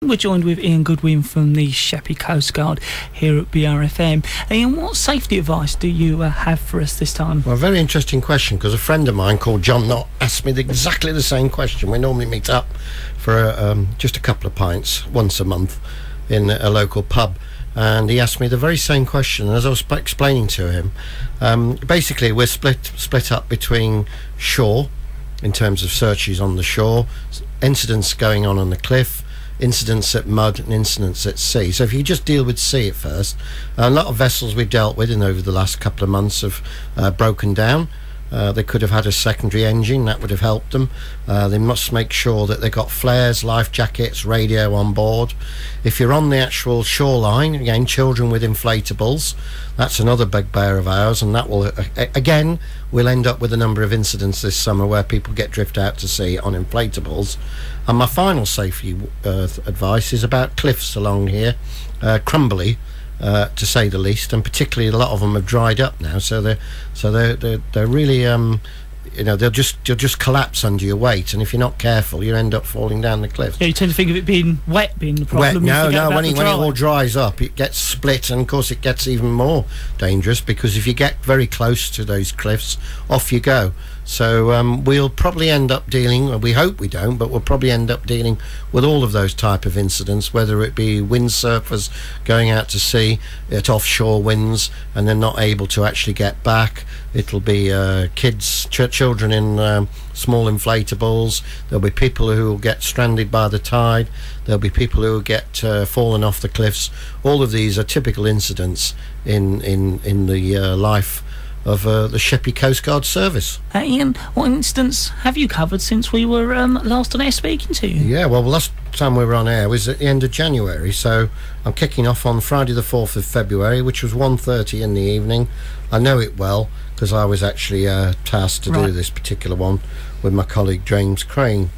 We're joined with Ian Goodwin from the Sheppey Coastguard here at BRFM. Ian, what safety advice do you have for us this time? Well, a very interesting question, because a friend of mine called John Knott asked me exactly the same question. We normally meet up for just a couple of pints once a month in a local pub, and he asked me the very same question. And as I was explaining to him, basically we're split up between shore, in terms of searches on the shore, incidents going on the cliff, incidents at mud, and incidents at sea. So if you just deal with sea at first, a lot of vessels we've dealt with over the last couple of months have broken down. They could have had a secondary engine, that would have helped them. They must make sure that they've got flares, life jackets, radio on board. If you're on the actual shoreline, again, children with inflatables, that's another bugbear of ours, and that will, again, we'll end up with a number of incidents this summer where people get drift out to sea on inflatables. And my final safety advice is about cliffs along here, crumbly, to say the least, and particularly a lot of them have dried up now, so they're really they'll just collapse under your weight, and if you're not careful, you end up falling down the cliff. Yeah, you tend to think of it being wet being the problem. Wet, no, when it all dries up, it gets split, and of course it gets even more dangerous, because if you get very close to those cliffs, off you go. So we'll probably end up dealing, we hope we don't, but we'll probably end up dealing with all of those type of incidents, whether it be windsurfers going out to sea at offshore winds and they're not able to actually get back. It'll be kids, children in small inflatables. There'll be people who will get stranded by the tide. There'll be people who will get fallen off the cliffs. All of these are typical incidents in the life of the Sheppey Coastguard service. Ian, what incidents have you covered since we were last on air speaking to you? Yeah, well, the last time we were on air was at the end of January, so I'm kicking off on Friday the 4th of February, which was 1:30 in the evening. I know it well, because I was actually tasked to do this particular one with my colleague James Crane,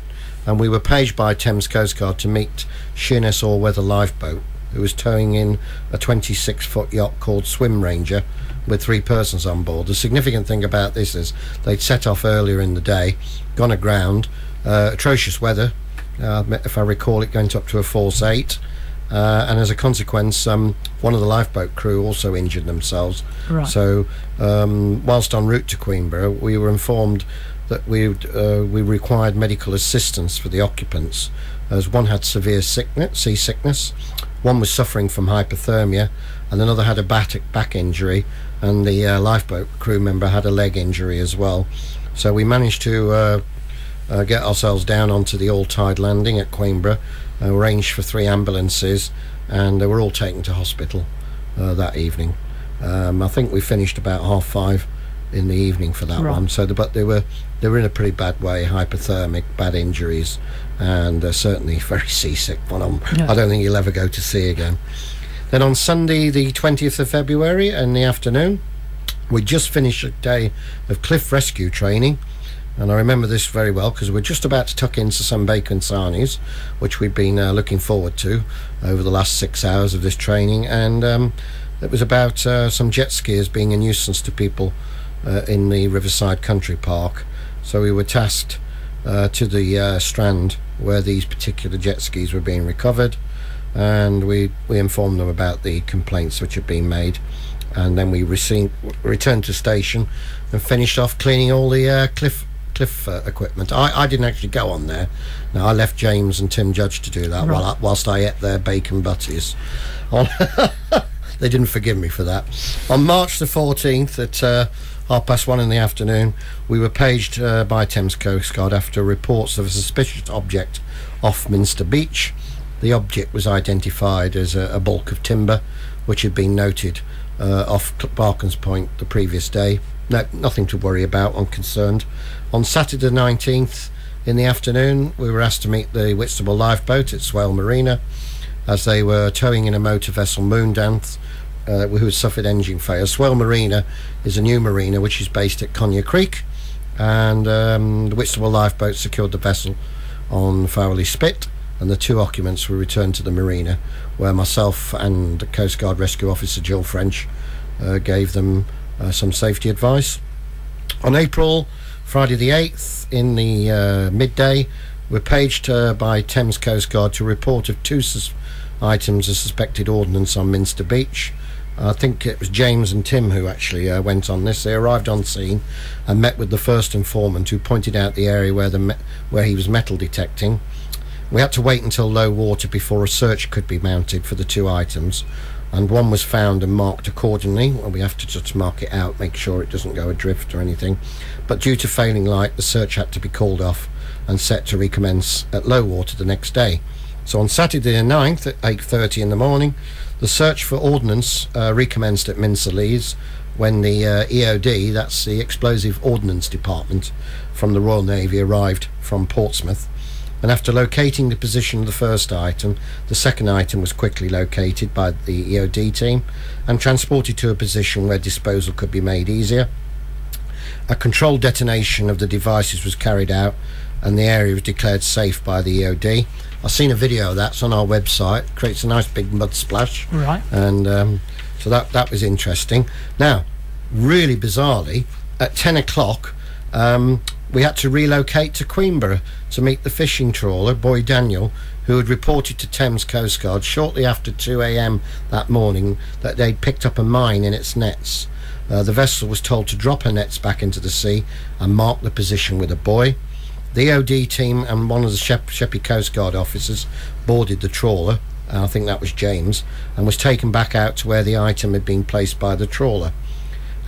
and we were paged by Thames Coastguard to meet Sheerness all-weather lifeboat, who was towing in a 26-foot yacht called Swim Ranger with 3 persons on board. The significant thing about this is they'd set off earlier in the day, gone aground, atrocious weather, if I recall it going up to a force 8, and as a consequence one of the lifeboat crew also injured themselves. Right. So whilst en route to Queenborough, we were informed that we required medical assistance for the occupants, as one had severe seasickness, one was suffering from hypothermia, and another had a back injury, and the lifeboat crew member had a leg injury as well. So we managed to get ourselves down onto the all-tide landing at Queenborough, arranged for 3 ambulances, and they were all taken to hospital that evening. I think we finished about 5:30 in the evening for that one. So, but they were in a pretty bad way, hypothermic, bad injuries, and certainly very seasick. One of them, I don't think he'll ever go to sea again. Then on Sunday the 20th of February in the afternoon, we just finished a day of cliff rescue training, and I remember this very well because we're just about to tuck into some bacon sarnies, which we've been looking forward to over the last 6 hours of this training, and it was about some jet skiers being a nuisance to people in the Riverside Country Park. So we were tasked to the strand where these particular jet skis were being recovered, and we informed them about the complaints which had been made, and then we returned to station and finished off cleaning all the cliff equipment. I didn't actually go on there. Now, I left James and Tim Judge to do that whilst I ate their bacon butties. They didn't forgive me for that. On March the 14th at 1:30 in the afternoon, we were paged by Thames Coastguard after reports of a suspicious object off Minster Beach. The object was identified as a bulk of timber which had been noted off Barkham's Point the previous day. No, nothing to worry about, I'm concerned. On Saturday the 19th in the afternoon, we were asked to meet the Whitstable lifeboat at Swale Marina as they were towing in a motor vessel Moondance who had suffered engine failure. Swale Marina is a new marina which is based at Conya Creek, and the Whitstable lifeboat secured the vessel on Fowley Spit, and the 2 occupants were returned to the marina, where myself and Coastguard Rescue Officer Jill French gave them some safety advice. On Friday the 8th in the midday, We're paged by Thames Coastguard to report of two items of suspected ordnance on Minster Beach. I think it was James and Tim who actually went on this. They arrived on scene and met with the first informant, who pointed out the area where he was metal detecting. We had to wait until low water before a search could be mounted for the two items, and one was found and marked accordingly. Well, we have to just mark it out, make sure it doesn't go adrift or anything. But due to failing light, the search had to be called off and set to recommence at low water the next day. So on Saturday the 9th at 8:30 in the morning, the search for ordnance recommenced at Minster Lees, when the EOD, that's the Explosive Ordnance Department from the Royal Navy, arrived from Portsmouth. And after locating the position of the first item, the second item was quickly located by the EOD team and transported to a position where disposal could be made easier. A controlled detonation of the devices was carried out, and the area was declared safe by the EOD. I've seen a video of that. It's on our website. It creates a nice big mud splash. Right. And so that was interesting. Now, really bizarrely, at 10 o'clock, we had to relocate to Queenborough to meet the fishing trawler, Boy Daniel, who had reported to Thames Coastguard shortly after 2 a.m. that morning that they'd picked up a mine in its nets. The vessel was told to drop her nets back into the sea and mark the position with a buoy. The OD team and one of the Sheppey Coastguard officers boarded the trawler, I think that was James, and was taken back out to where the item had been placed by the trawler.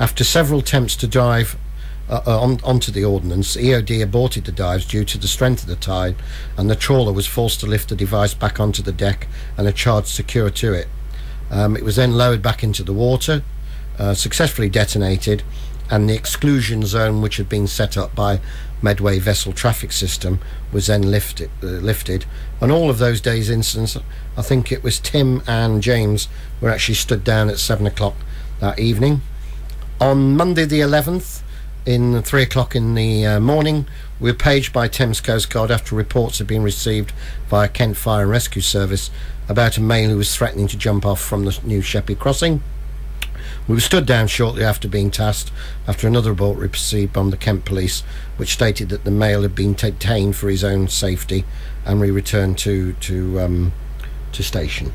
After several attempts to dive onto the ordnance, EOD aborted the dives due to the strength of the tide, and the trawler was forced to lift the device back onto the deck and a charge secured to it. It was then lowered back into the water, successfully detonated, and the exclusion zone, which had been set up by Medway Vessel Traffic System, was then lifted. And all of those days' incidents, I think it was Tim and James, were actually stood down at 7 o'clock that evening. On Monday the 11th, in 3 o'clock in the morning, we were paged by Thames Coastguard after reports had been received via Kent Fire and Rescue Service about a male who was threatening to jump off from the new Sheppey crossing. We were stood down shortly after being tasked after another report received from the Kent Police, which stated that the male had been detained for his own safety, and we returned to station.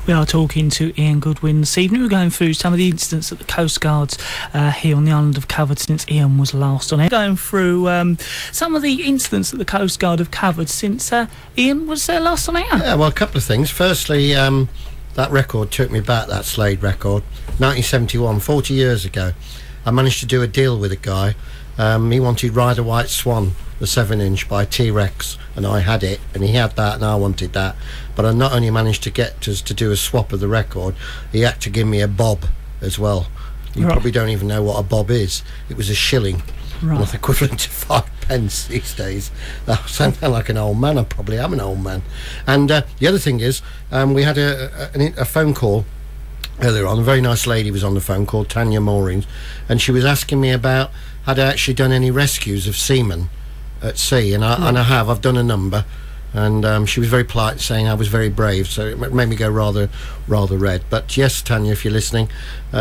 We are talking to Ian Goodwin this evening. We're going through some of the incidents that the Coast Guards here on the island have covered since Ian was last on air. Going through some of the incidents that the Coast Guard have covered since Ian was last on air. Yeah, well, a couple of things. Firstly, that record took me back, that Slade record, 1971, 40 years ago. I managed to do a deal with a guy. He wanted Rider White Swan, the 7-inch by T-Rex, and I had it, and he had that, and I wanted that. But I not only managed to get to do a swap of the record, he had to give me a bob as well. You probably don't even know what a bob is. It was a shilling, right, equivalent to 5 pence these days. I sound like an old man. I probably am an old man. And the other thing is, we had a phone call earlier on. A very nice lady was on the phone called Tanya Moorings, and she was asking me about had I actually done any rescues of seamen at sea, and I've done a number, and she was very polite, saying I was very brave, so it made me go rather red. But yes, Tanya, if you're listening,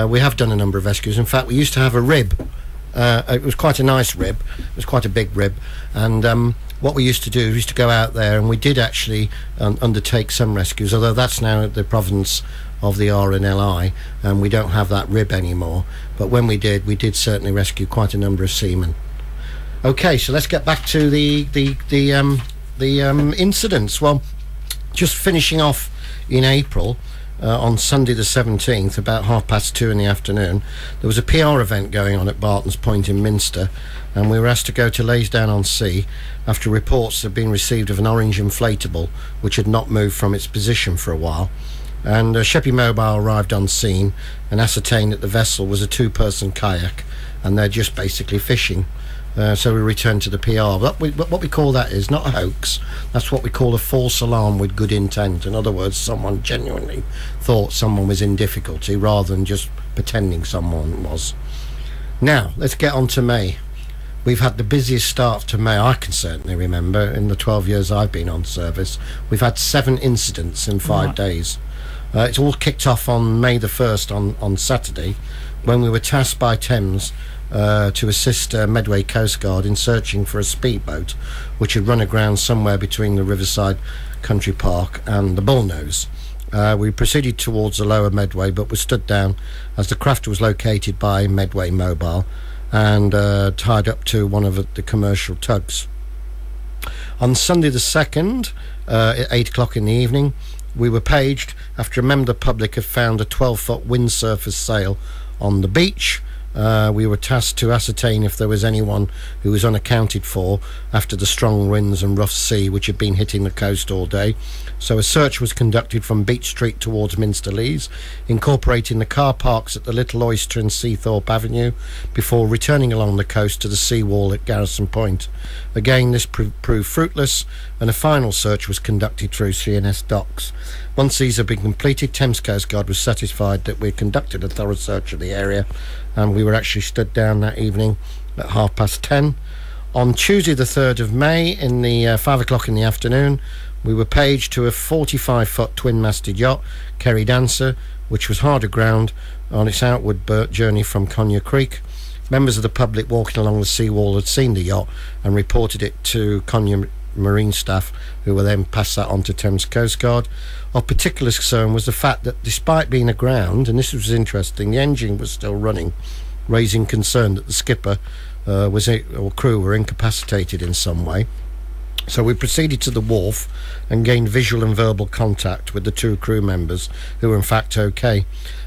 we have done a number of rescues. In fact, we used to have a rib. It was quite a nice rib. It was quite a big rib, and what we used to do, we used to go out there, and we did actually undertake some rescues, although that's now the province of the RNLI, and we don't have that rib anymore. But when we did certainly rescue quite a number of seamen. Okay, so let's get back to the incidents. Well, just finishing off in April, on Sunday the 17th, about 2:30 in the afternoon, there was a PR event going on at Barton's Point in Minster, and we were asked to go to Laysdown-on-Sea after reports had been received of an orange inflatable which had not moved from its position for a while. And Sheppey Mobile arrived on scene and ascertained that the vessel was a 2-person kayak, and they're just basically fishing. So we returned to the PR. What we call that is not a hoax. That's what we call a false alarm with good intent. In other words, someone genuinely thought someone was in difficulty rather than just pretending someone was. Now, let's get on to May. We've had the busiest start to May I can certainly remember in the 12 years I've been on service. We've had 7 incidents in 5 days. It's all kicked off on May the 1st on Saturday, when we were tasked by Thames to assist Medway Coastguard in searching for a speedboat which had run aground somewhere between the Riverside Country Park and the Bullnose. We proceeded towards the lower Medway, but were stood down as the craft was located by Medway Mobile and tied up to one of the commercial tugs. On Sunday the 2nd, at 8 o'clock in the evening, we were paged after a member of the public had found a 12-foot windsurfer's sail on the beach. We were tasked to ascertain if there was anyone who was unaccounted for after the strong winds and rough sea which had been hitting the coast all day. So a search was conducted from Beach Street towards Minster Leys, incorporating the car parks at the Little Oyster and Seathorpe Avenue, before returning along the coast to the seawall at Garrison Point. Again, this proved fruitless, and a final search was conducted through C&S docks. Once these had been completed, Thames Coastguard was satisfied that we had conducted a thorough search of the area, and we were actually stood down that evening at 10:30. On Tuesday the 3rd of May, in the 5 o'clock in the afternoon, we were paged to a 45-foot twin-masted yacht, Kerry Dancer, which was hard aground on its outward journey from Conyers Creek. Members of the public walking along the seawall had seen the yacht and reported it to Conyers Marine staff, who will then pass that on to Thames Coastguard. Of particular concern was the fact that despite being aground, and this was interesting, the engine was still running, raising concern that the skipper or crew were incapacitated in some way. So we proceeded to the wharf and gained visual and verbal contact with the 2 crew members, who were in fact okay.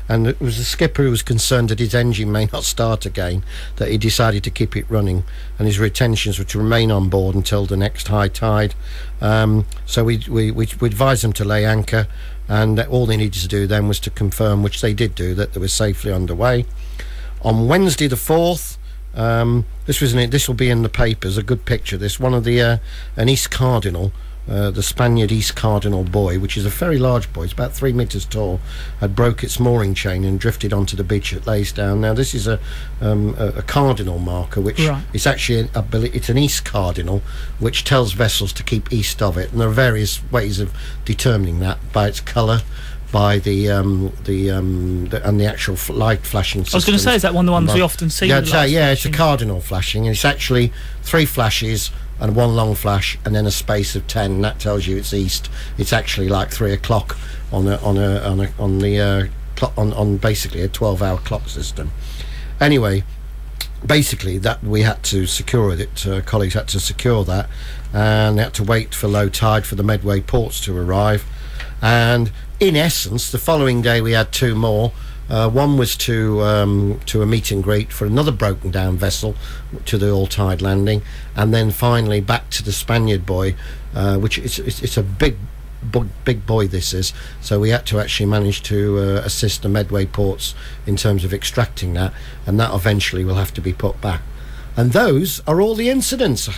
And it was the skipper who was concerned that his engine may not start again, that he decided to keep it running, and his intentions were to remain on board until the next high tide. So we advised them to lay anchor, and all they needed to do then was to confirm, which they did do, that they were safely underway. On Wednesday the 4th, this will be in the papers, a good picture. This one of the an East Cardinal, the Spaniard East Cardinal buoy, which is a very large buoy, it's about 3 meters tall, had broke its mooring chain and drifted onto the beach at Laysdown. Now this is a cardinal marker, which is actually it's an East Cardinal, which tells vessels to keep east of it, and there are various ways of determining that, by its colour, by the actual light flashing system. I was going to say, is that one of the ones we often see? Yeah, it's a cardinal flashing, and it's actually 3 flashes and 1 long flash, and then a space of 10. That tells you it's east. It's actually like 3 o'clock on basically a 12-hour clock system. Anyway, basically that we had to secure it. Colleagues had to secure that, and they had to wait for low tide for the Medway ports to arrive. And in essence, the following day we had 2 more. One was to a meet and greet for another broken down vessel to the all tide landing, and then finally back to the Spaniard buoy, which it's a big buoy this is, so we had to actually manage to assist the Medway ports in terms of extracting that, and that eventually will have to be put back. And those are all the incidents.